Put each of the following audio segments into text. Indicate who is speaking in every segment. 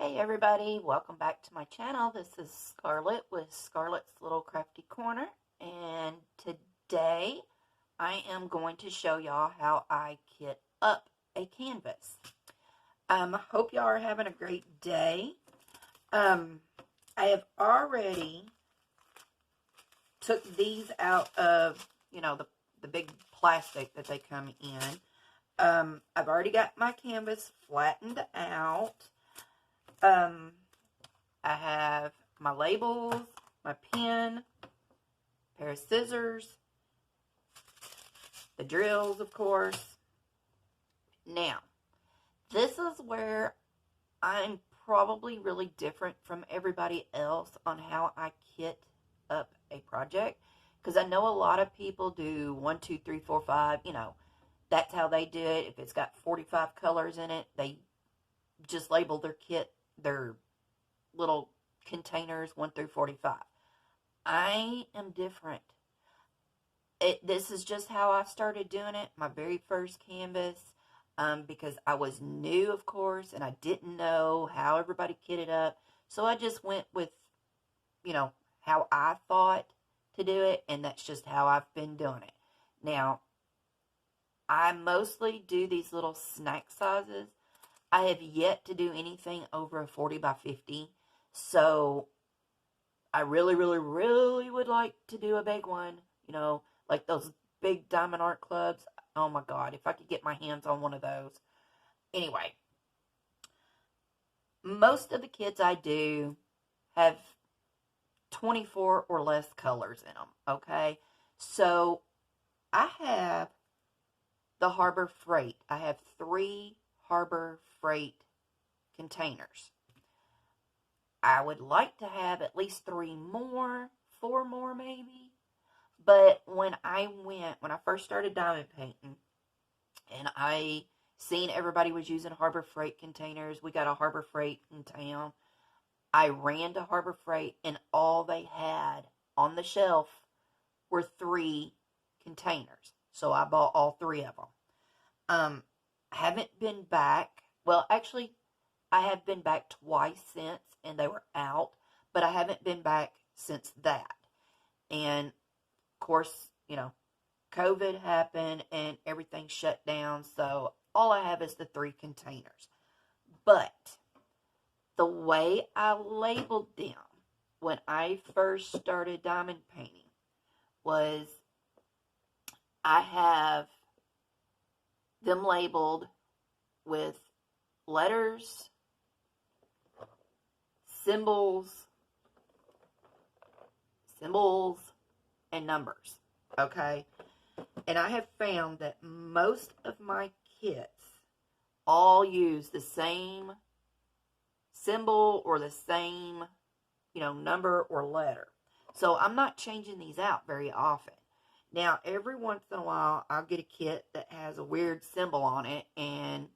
Speaker 1: Hey everybody, welcome back to my channel. This is Scarlett with Scarlett's Little Crafty Corner, and today I am going to show y'all how I kit up a canvas. Hope y'all are having a great day. I have already took these out of, the big plastic that they come in. I've already got my canvas flattened out. I have my labels, my pen, pair of scissors, the drills, of course. Now, this is where I'm probably really different from everybody else on how I kit up a project, because I know a lot of people do 1, 2, 3, 4, 5, that's how they do it. If it's got 45 colors in it, they just label their kit, their little containers 1 through 45. I am different. This is just how I started doing it, my very first canvas, because I was new, of course, and I didn't know how everybody kitted up. So I just went with, how I thought to do it, and that's just how I've been doing it. Now, I mostly do these little snack sizes. I have yet to do anything over a 40 by 50. So I really, really, really would like to do a big one, like those big diamond art clubs. Oh my God, if I could get my hands on one of those. Anyway, most of the kits I do have 24 or less colors in them, okay? So I have the Harbor Freight. I have 3 Harbor Freight containers. I would like to have at least 3 more, 4 more maybe. But when I first started diamond painting, and I seen everybody was using Harbor Freight containers, we got a Harbor Freight in town. I ran to Harbor Freight, and all they had on the shelf were 3 containers. So I bought all 3 of them. Haven't been back. Well, actually, I have been back twice since, and they were out, but I haven't been back since that. And, of course, COVID happened, and everything shut down, so all I have is the 3 containers. But the way I labeled them when I first started diamond painting was I have them labeled with letters, symbols, and numbers, okay? And I have found that most of my kits all use the same symbol or the same, number or letter. So I'm not changing these out very often. Now, every once in a while, I'll get a kit that has a weird symbol on it, and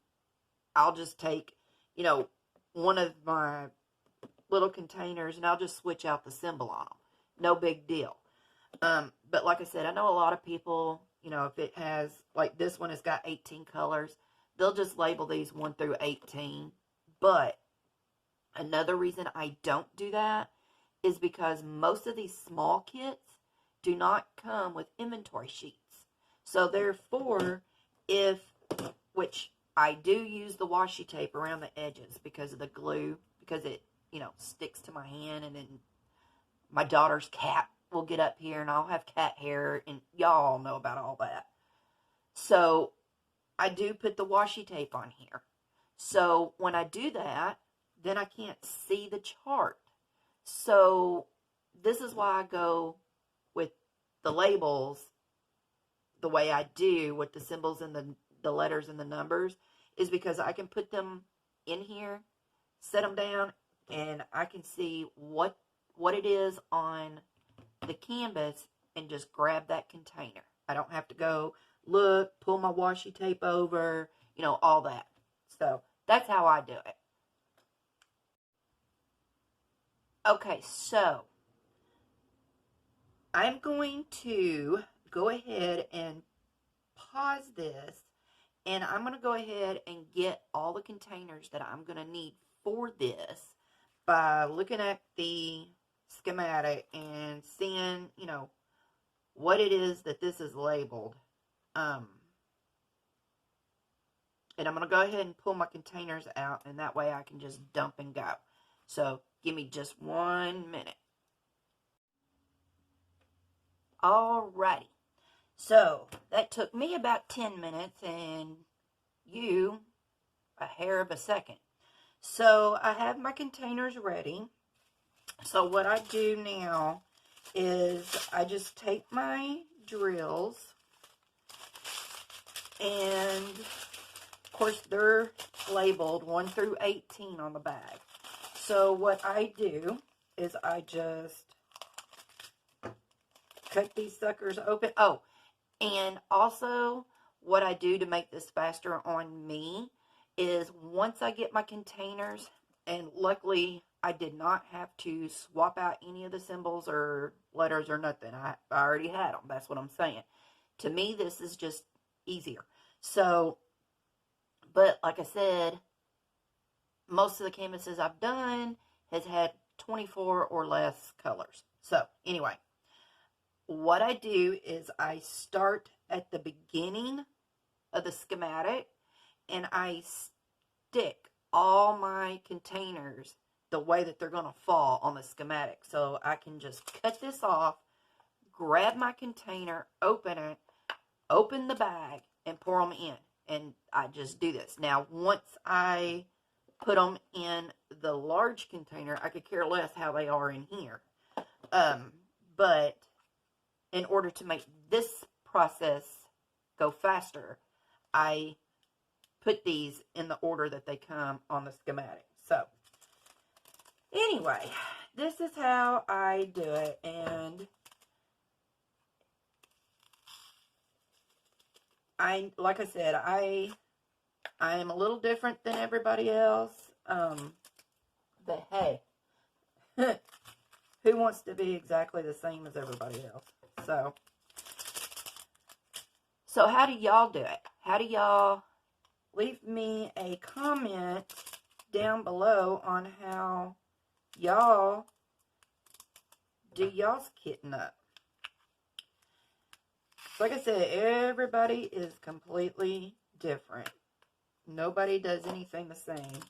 Speaker 1: I'll just take, one of my little containers, and I'll just switch out the symbol on them. No big deal. But like I said, I know a lot of people, if it has, like this one has got 18 colors, they'll just label these 1 through 18. But another reason I don't do that is because most of these small kits do not come with inventory sheets. So therefore, which I do use the washi tape around the edges because of the glue, because it, sticks to my hand, and then my daughter's cat will get up here and I'll have cat hair, and y'all know about all that. So I do put the washi tape on here. So when I do that, then I can't see the chart. So this is why I go with the labels the way I do, with the symbols and the letters and the numbers, is because I can put them in here, set them down, and I can see what it is on the canvas and just grab that container. I don't have to go look, pull my washi tape over, all that. So that's how I do it. Okay, so I'm going to go ahead and pause this, and I'm going to go ahead and get all the containers that I'm going to need for this by looking at the schematic and seeing, you know, what it is that this is labeled. And I'm going to go ahead and pull my containers out, and that way I can just dump and go. So give me just 1 minute. Alrighty. So that took me about 10 minutes and you a hair of a second. So I have my containers ready. So what I do now is I just take my drills, and of course they're labeled 1 through 18 on the bag. So what I do is I just cut these suckers open. Oh, and also what I do to make this faster on me is once I get my containers, and luckily I did not have to swap out any of the symbols or letters or nothing. I already had them. That's what I'm saying. To me, this is just easier. So, but like I said, most of the canvases I've done has had 24 or less colors. So, anyway, what I do is I start at the beginning of the schematic, and I stick all my containers the way that they're going to fall on the schematic. So I can just cut this off, grab my container, open it, open the bag, and pour them in. And I just do this. Now, once I put them in the large container, I could care less how they are in here. But in order to make this process go faster, I put these in the order that they come on the schematic. So, anyway, this is how I do it. And like I said, I am a little different than everybody else. But hey, who wants to be exactly the same as everybody else? So how do y'all do it? How do y'all leave me a comment down below on how y'all do y'all's kitting up? Like I said, everybody is completely different. Nobody does anything the same.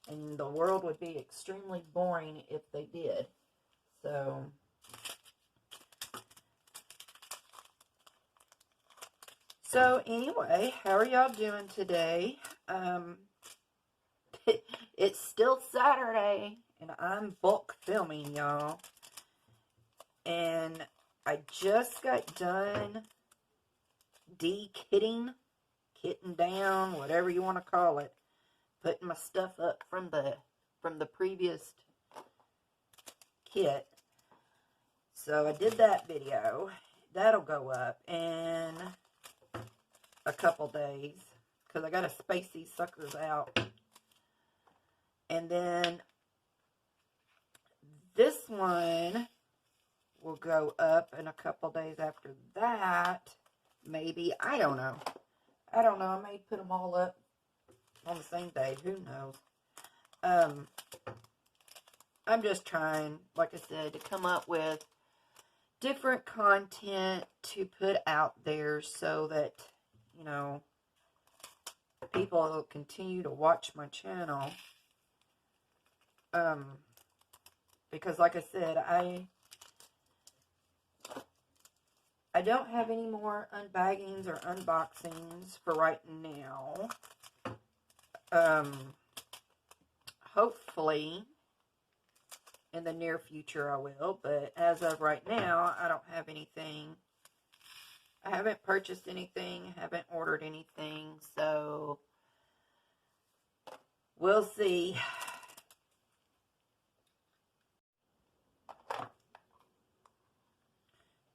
Speaker 1: And the world would be extremely boring if they did. So anyway, how are y'all doing today? It's still Saturday, and I'm bulk filming, y'all. And I just got done de-kitting, kitting down, whatever you want to call it, putting my stuff up from the previous kit. So I did that video. That'll go up in a couple days, because I got to space these suckers out. And then this one will go up in a couple days after that. Maybe. I don't know. I may put them all up on the same day. Who knows? I'm just trying, like I said, to come up with different content to put out there so that, you know, people will continue to watch my channel. Because like I said, I don't have any more unbaggings or unboxings for right now. Hopefully in the near future I will, but as of right now, I don't have anything. I haven't purchased anything, haven't ordered anything, so we'll see.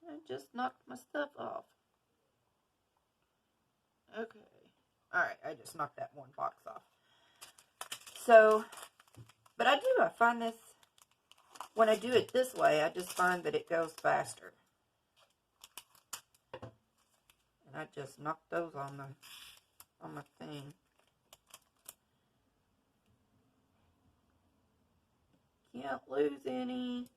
Speaker 1: I just knocked my stuff off. Okay. Alright, I just knocked that one box off. So, but I find this, when I do it this way, I just find that it goes faster. And I just knocked those on my thing. can't lose any.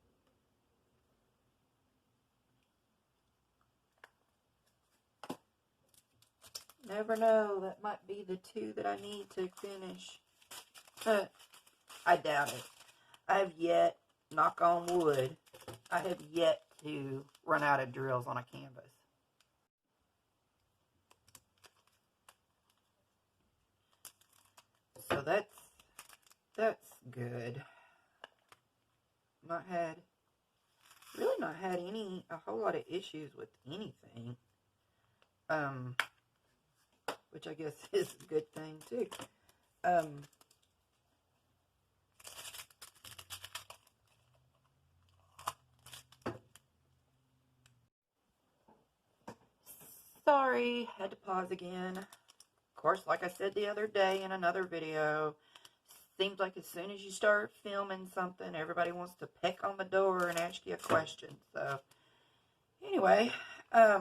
Speaker 1: Never know, that might be the 2 that I need to finish. I doubt it. I have yet, knock on wood, I have yet to run out of drills on a canvas. So that's good. Really not had a whole lot of issues with anything. Which I guess is a good thing too. Sorry, had to pause again. Of course, like I said the other day in another video, seems like as soon as you start filming something, everybody wants to peck on the door and ask you a question. So, anyway, I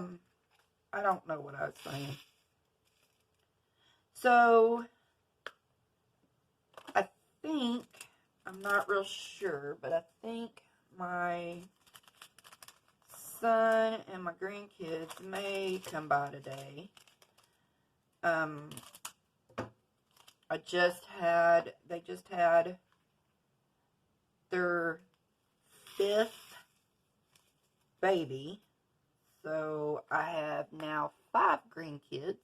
Speaker 1: don't know what I was saying. So, I think, I'm not real sure, but I think my son and my grandkids may come by today. They just had their 5th baby. So I have now 5 grandkids.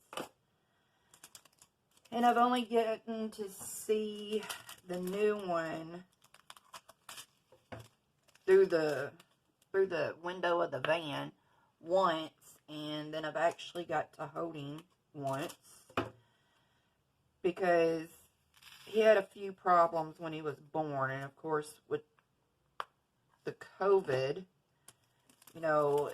Speaker 1: And I've only gotten to see the new one through the window of the van once, and then I've actually got to hold him once because he had a few problems when he was born, and of course with the COVID, you know,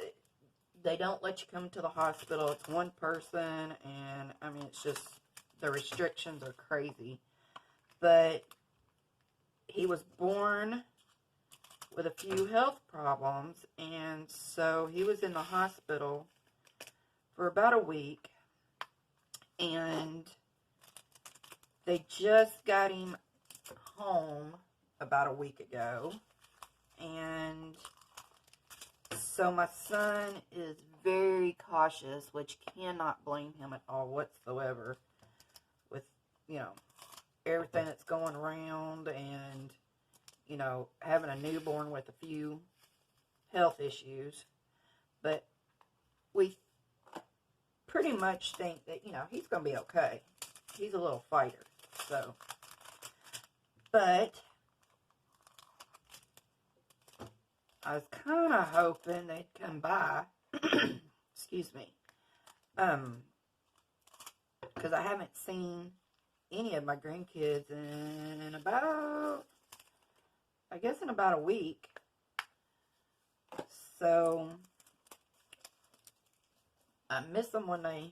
Speaker 1: they don't let you come to the hospital. It's one person, and I mean, it's just, the restrictions are crazy. But he was born with a few health problems, and so he was in the hospital for about a week, and they just got him home about a week ago, and so my son is very cautious, which cannot blame him at all whatsoever with, you know, everything that's going around, and you know, having a newborn with a few health issues. But we pretty much think that, you know, he's going to be okay. He's a little fighter. So, but I was kind of hoping they'd come by. Excuse me. Because I haven't seen any of my grandkids in about, I guess, in about a week. So I miss them when I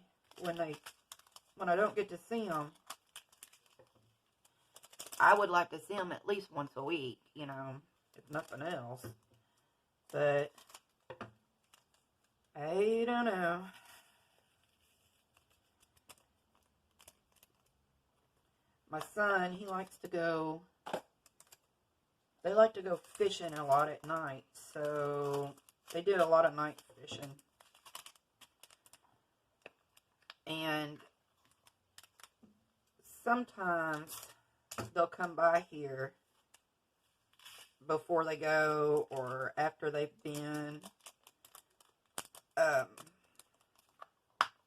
Speaker 1: don't get to see them. I would like to see them at least once a week, you know, if nothing else. But I don't know. My son, he likes to go, they like to go fishing a lot at night, so they do a lot of night fishing. And sometimes they'll come by here before they go or after they've been,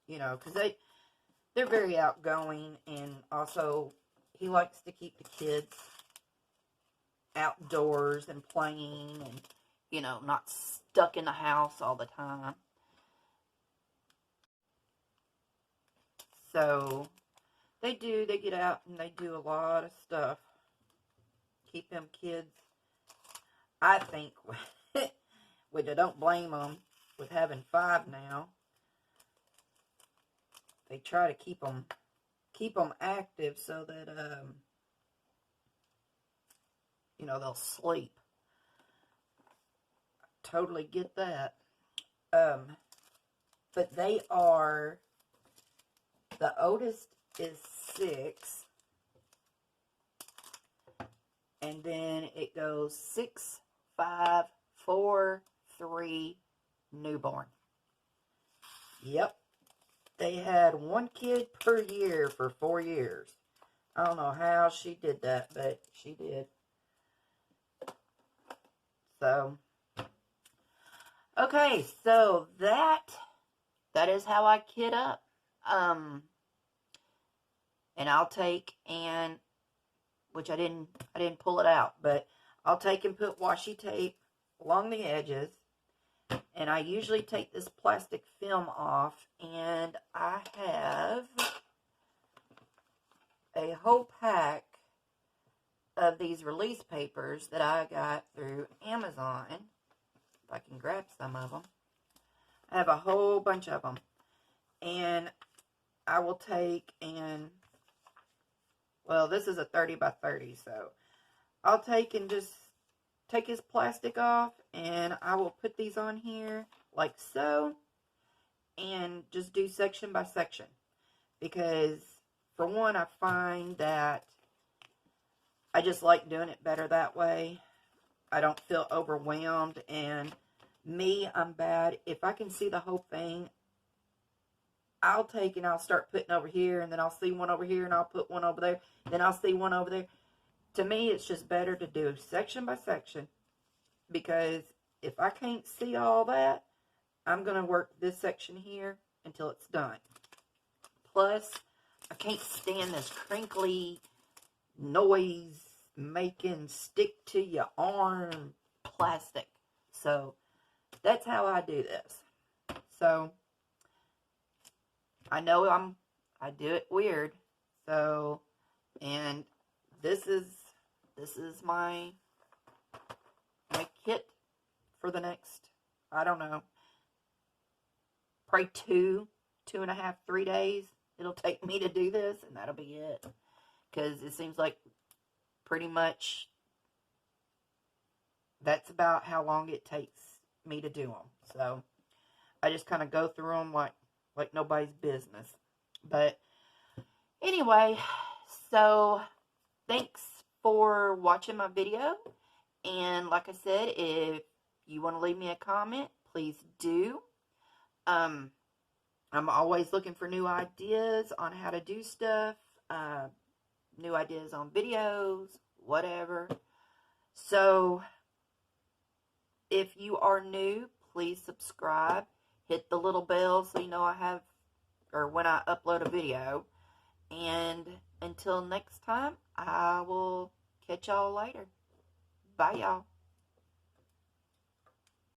Speaker 1: you know, because they're very outgoing, and also he likes to keep the kids outdoors and playing and, you know, not stuck in the house all the time. So they get out and they do a lot of stuff. Keep them kids, I think, which I don't blame them with having 5 now. They try to keep them active so that, you know, they'll sleep. Totally get that. But they are, the oldest is 6, And then it goes 6, 5, 4, 3, newborn. Yep. They had one kid per year for 4 years. I don't know how she did that, but she did. So, okay, so that is how I kit up. And I'll take and, which I didn't pull it out, but I'll take and put washi tape along the edges. And I usually take this plastic film off, and I have a whole pack of these release papers that I got through Amazon. If I can grab some of them. I have a whole bunch of them. And I will take and, well, this is a 30 by 30, so I'll take and just take his plastic off, and I will put these on here like so, and just do section by section, because for one, I find that I just like doing it better that way. I don't feel overwhelmed, and me, I'm bad. If I can see the whole thing, I'll take and I'll start putting over here, and then I'll see one over here, and I'll put one over there, then I'll see one over there. To me, it's just better to do section by section, because if I can't see all that, I'm going to work this section here until it's done. Plus, I can't stand this crinkly noise making stick to your arm plastic. So, that's how I do this. So, I know I do it weird. So, and this is my kit for the next, I don't know, probably 2.5, 3 days. It'll take me to do this, and that'll be it. Because it seems like pretty much that's about how long it takes me to do them. So, I just kind of go through them like nobody's business. But anyway, so thanks for watching my video. And like I said, if you want to leave me a comment, please do. I'm always looking for new ideas on how to do stuff. New ideas on videos, whatever. So, if you are new, please subscribe. Hit the little bell so you know when I upload a video. And until next time, I will catch y'all later. Bye, y'all.